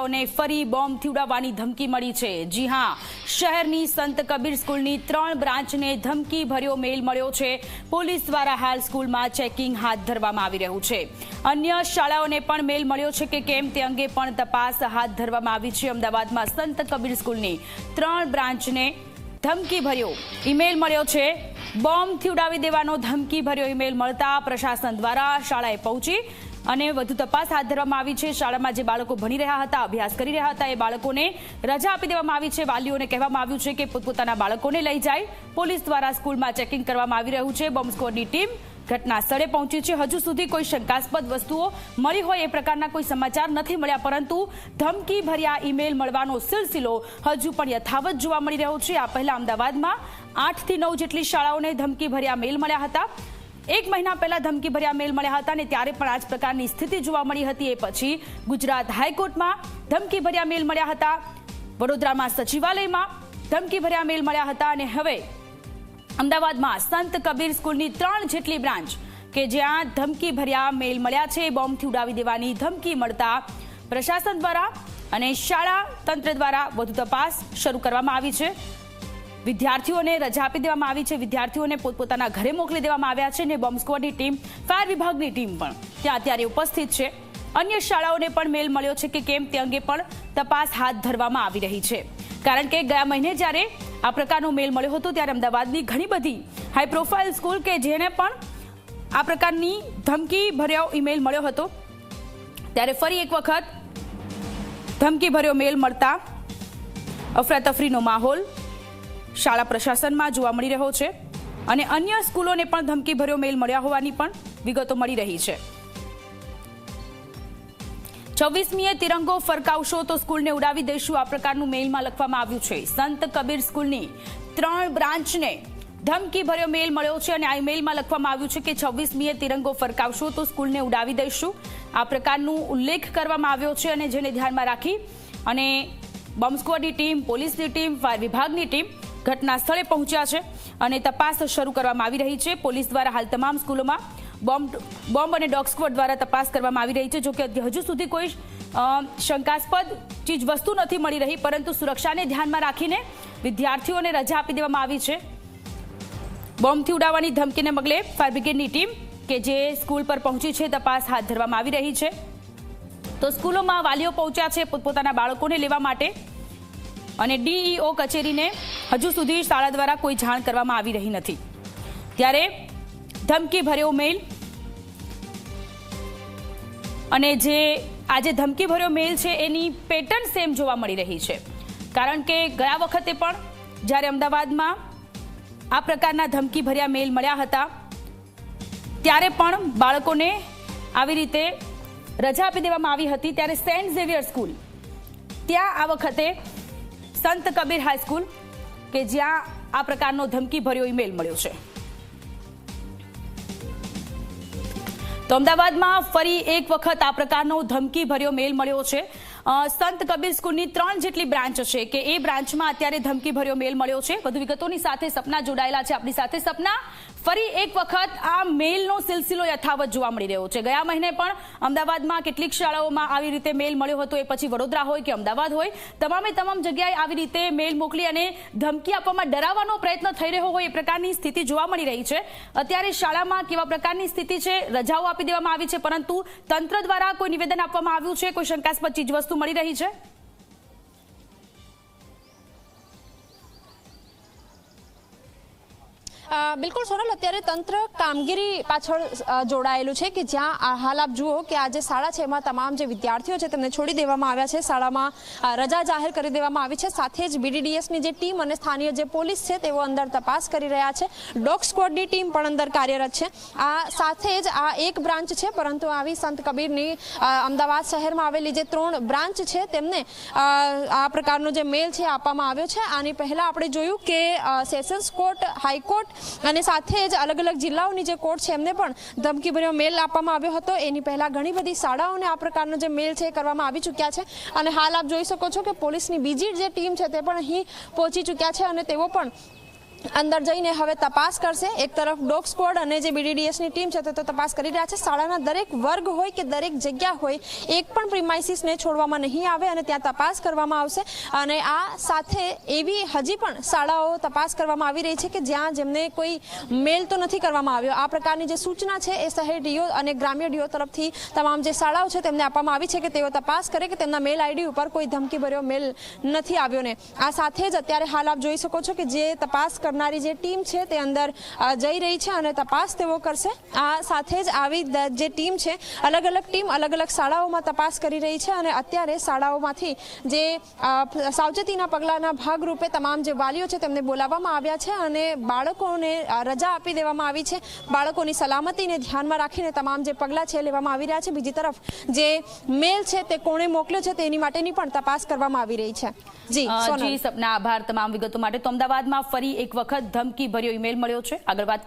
શાળાઓને ફરી બોમ્બથી ઉડાવવાની ધમકી મળી છે। જી હા, શહેરની સંત કબીર સ્કૂલની 3 બ્રાન્ચને ધમકી ભર્યો મેલ મળ્યો છે। પોલીસ દ્વારા હાલ સ્કૂલમાં ચેકિંગ હાથ ધરવામાં આવી રહ્યું છે। અન્ય શાળાઓને પણ મેલ મળ્યો છે કે કેમ તે અંગે પણ તપાસ હાથ ધરવામાં આવી છે। અમદાવાદમાં સંત કબીર સ્કૂલની 3 બ્રાન્ચને ધમકી ભર્યો ઈમેલ મળ્યો છે। બોમ્બથી ઉડાવી દેવાનો ધમકી ભર્યો ઈમેલ મળતા પ્રશાસન દ્વારા શાળાએ પહોંચી અને વધુ તપાસ હાથ ધરવામાં આવી છે। શાળામાં જે બાળકો ભણી રહ્યા હતા, અભ્યાસ કરી રહ્યા હતા, એ બાળકોને રજા આપી દેવામાં આવી છે। વાલીઓને કહેવામાં આવ્યું છે કે પોતપોતાના બાળકોને લઈ જાય। પોલીસ દ્વારા સ્કૂલમાં ચેકિંગ કરવામાં આવી રહ્યું છે। બોમ્બ સ્ક્વોડની ટીમ ઘટના સ્થળે પહોંચી છે। હજુ સુધી કોઈ શંકાસ્પદ વસ્તુઓ મળી હોય એ પ્રકારના કોઈ સમાચાર નથી મળ્યા, પરંતુ ધમકી ભર્યા ઈમેલ મળવાનો સિલસિલો હજુ પણ યથાવત જોવા મળી રહ્યો છે। આ પહેલા અમદાવાદમાં 8 થી 9 જેટલી શાળાઓને ધમકી ભર્યા મેલ મળ્યા હતા। 1 મહિના પહેલા ધમકી ભર્યા મેલ મળ્યા હતા અને ત્યારે પણ આ જ પ્રકારની સ્થિતિ જોવા મળી હતી। એ પછી ગુજરાત હાઈકોર્ટમાં ધમકી ભર્યા મેલ મળ્યા હતા, વડોદરામાં સચિવાલયમાં ધમકી ભર્યા મેલ મળ્યા હતા અને હવે અમદાવાદમાં સંત કબીર સ્કૂલની 3 જેટલી બ્રાન્ચ કે જ્યાં ધમકી ભર્યા મેલ મળ્યા છે। બોમ્બથી ઉડાવી દેવાની ધમકી મળતા પ્રશાસન દ્વારા અને શાળા તંત્ર દ્વારા વધુ તપાસ શરૂ કરવામાં આવી છે। વિદ્યાર્થીઓને રજા આપી દેવામાં આવી છે। વિદ્યાર્થીઓને પોતપોતાના ઘરે મોકલી દેવામાં આવ્યા છે અને બોમ્બ સ્ક્વોડની ટીમ, ફાયર વિભાગની ટીમ પણ ત્યાં અત્યારે ઉપસ્થિત છે। અન્ય શાળાઓને પણ મેલ મળ્યો છે કે કેમ તે અંગે પણ તપાસ હાથ ધરવામાં આવી રહી છે। કારણ કે ગયા મહિને જ્યારે આ પ્રકારનો મેલ મળ્યો હતો ત્યારે અમદાવાદની ઘણી બધી હાઈ પ્રોફાઇલ સ્કૂલ કે જેને પણ આ પ્રકારની ધમકી ભર્યો ઈમેલ મળ્યો હતો, ત્યારે ફરી એક વખત ધમકી ભર્યો મેલ મળતા અફરાતફરીનો માહોલ શાળા પ્રશાસનમાં જોવા મળી રહ્યો છે અને અન્ય સ્કૂલોને પણ ધમકી ભર્યો મેલ મળ્યા હોવાની પણ વિગતો મળી રહી છે। 26મીએ તિરંગો ફરકાવશો તો સ્કૂલને ઉડાવી દઈશું, આ પ્રકારનું મેલમાં લખવામાં આવ્યું છે। સંત કબીર સ્કૂલની 3 બ્રાન્ચને ધમકી ભર્યો મેલ મળ્યો છે અને આ મેલમાં લખવામાં આવ્યું છે કે 26મીએ તિરંગો ફરકાવશો તો સ્કૂલને ઉડાવી દઈશું, આ પ્રકારનું ઉલ્લેખ કરવામાં આવ્યો છે। અને જેને ધ્યાનમાં રાખી અને બોમ્બ સ્ક્વોડની ટીમ, પોલીસની ટીમ, ફાયર વિભાગની ટીમ ઘટના સ્થળે પહોંચ્યા છે અને તપાસ શરૂ કરવામાં આવી રહી છે। પોલીસ દ્વારા હાલ તમામ સ્કૂલોમાં બોમ્બ અને ડોગ સ્ક્વોડ દ્વારા તપાસ કરવામાં આવી રહી છે। જોકે હજુ સુધી કોઈ શંકાસ્પદ ચીજ વસ્તુ નથી મળી રહી, પરંતુ સુરક્ષાને ધ્યાનમાં રાખીને વિદ્યાર્થીઓને રજા આપી દેવામાં આવી છે। બોમ્બથી ઉડાવવાની ધમકીને પગલે ફાયર બ્રિગેડની ટીમ કે જે સ્કૂલ પર પહોંચી છે તપાસ હાથ ધરવામાં આવી રહી છે। તો સ્કૂલોમાં વાલીઓ પહોંચ્યા છે પોતપોતાના બાળકોને લેવા માટે અને ડીઈઓ કચેરીને હજુ સુધી શાળા દ્વારા કોઈ જાણ કરવામાં આવી રહી નથી। ત્યારે ધમકી ભર્યો મેલ અને જે આજે ધમકી ભર્યો મેલ છે એની પેટર્ન સેમ જોવા મળી રહી છે। કારણ કે ગયા વખતે પણ જ્યારે અમદાવાદમાં આ પ્રકારના ધમકી ભર્યા મેલ મળ્યા હતા ત્યારે પણ બાળકોને આવી રીતે રજા આપી દેવામાં આવી હતી। ત્યારે સેન્ટ ઝેવિયર સ્કૂલ, ત્યાં આ વખતે સંત કબીર હાઈસ્કૂલ કે જ્યાં આ પ્રકારનો ધમકી ભર્યો ઈમેલ મળ્યો છે। તો અમદાવાદમાં ફરી એક વખત આ પ્રકારનો ધમકી ભર્યો મેલ મળ્યો છે। સંત કબીર સ્કૂલની 3 જેટલી બ્રાન્ચ છે કે એ બ્રાન્ચમાં અત્યારે ધમકી ભર્યો મેલ મળ્યો છે। વધુ વિગતોની સાથે સપના જોડાયેલા છે આપણી સાથે। સપના, ફરી એક વખત આ મેલનો સિલસિલો યથાવત જોવા મળી રહ્યો છે। ગયા મહિને પણ અમદાવાદમાં કેટલીક શાળાઓમાં આવી રીતે મેલ મળ્યો હતો, એ પછી વડોદરા હોય કે અમદાવાદ હોય, તમામે તમામ જગ્યાએ આવી રીતે મેલ મોકલી અને ધમકી આપવામાં ડરાવવાનો પ્રયત્ન થઈ રહ્યો હોય એ પ્રકારની સ્થિતિ જોવા મળી રહી છે। અત્યારે શાળામાં કેવા પ્રકારની સ્થિતિ છે? રજાઓ આપી દેવામાં આવી છે, પરંતુ તંત્ર દ્વારા કોઈ નિવેદન આપવામાં આવ્યું છે? કોઈ શંકાસ્પદ ચીજવસ્તુ મળી રહી છે? બિલકુલ સોનલ, અત્યારે તંત્ર કામગીરી પાછળ જોડાયેલું છે કે જ્યાં હાલ આપ જુઓ કે આ જે શાળા છે એમાં તમામ જે વિદ્યાર્થીઓ છે તેમને છોડી દેવામાં આવ્યા છે। શાળામાં રજા જાહેર કરી દેવામાં આવી છે। સાથે જ BDDSની જે ટીમ અને સ્થાનિય જે પોલીસ છે તેઓ અંદર તપાસ કરી રહ્યા છે। ડોગ સ્ક્વોડની ટીમ પણ અંદર કાર્યરત છે। આ સાથે જ આ એક બ્રાન્ચ છે, પરંતુ આવી સંત કબીરની અમદાવાદ શહેરમાં આવેલી જે 3 બ્રાન્ચ છે તેમને આ પ્રકારનો જે મેલ છે આપવામાં આવ્યો છે। આની પહેલા આપણે જોયું કે સેશન્સ કોર્ટ, હાઈકોર્ટ અને સાથે જ અલગ અલગ જિલ્લાઓની જે કોર્ટ છે એમને પણ ધમકીભર્યો મેલ આપવામાં આવ્યો હતો। એની પહેલા ઘણી બધી શાળાઓને આ પ્રકારનો જે મેલ છે કરવામાં આવી ચૂક્યા છે અને હાલ આપ જોઈ શકો છો કે પોલીસની બીજી જે ટીમ છે તે પણ અહીં પહોંચી ચૂક્યા છે અને તેઓ પણ અંદર જઈને હવે તપાસ કરશે। એક તરફ ડોગ સ્ક્વોડ અને જે BDDSની ટીમ છે તે તો તપાસ કરી રહ્યા છે। શાળાના દરેક વર્ગ હોય કે દરેક જગ્યા હોય એક પણ પ્રિમાઇસીસને છોડવામાં નહીં આવે અને ત્યાં તપાસ કરવામાં આવશે। અને આ સાથે એવી હજી પણ શાળાઓ તપાસ કરવામાં આવી રહી છે કે જ્યાં જેમને કોઈ મેલ તો નથી કરવામાં આવ્યો। આ પ્રકારની જે સૂચના છે એ શહેર ડીઓ અને ગ્રામ્ય ડીઓ તરફથી તમામ જે શાળાઓ છે તેમને આપવામાં આવી છે કે તેઓ તપાસ કરે કે તેમના મેલ આઈડી ઉપર કોઈ ધમકીભર્યો મેલ નથી આવ્યો ને। આ સાથે જ અત્યારે હાલ આપ જોઈ શકો છો કે જે તપાસ કરનારી જે ટીમ છે તે અંદર જઈ રહી છે અને તપાસ તેઓ કરશે। આ સાથે જ આવી જે ટીમ છે અલગ અલગ ટીમ અલગ અલગ શાળાઓમાં તપાસ કરી રહી છે અને અત્યારે શાળાઓમાંથી જે સાવચેતીના પગલાંના ભાગરૂપે તમામ જે વાલીઓ છે તેમને બોલાવવામાં આવ્યા છે અને બાળકોને રજા આપી દેવામાં આવી છે। બાળકોની સલામતીને ધ્યાનમાં રાખીને તમામ જે પગલાં છે લેવામાં આવી રહ્યા છે। બીજી તરફ જે મેલ છે તે કોણે મોકલ્યો છે તેની માટેની પણ તપાસ કરવામાં આવી રહી છે। જી સપના, આભાર તમામ વિગતો માટે। તો અમદાવાદમાં ફરી એક વખત ધમકી ભર્યો ઈમેલ મળ્યો છે। આગળ વાત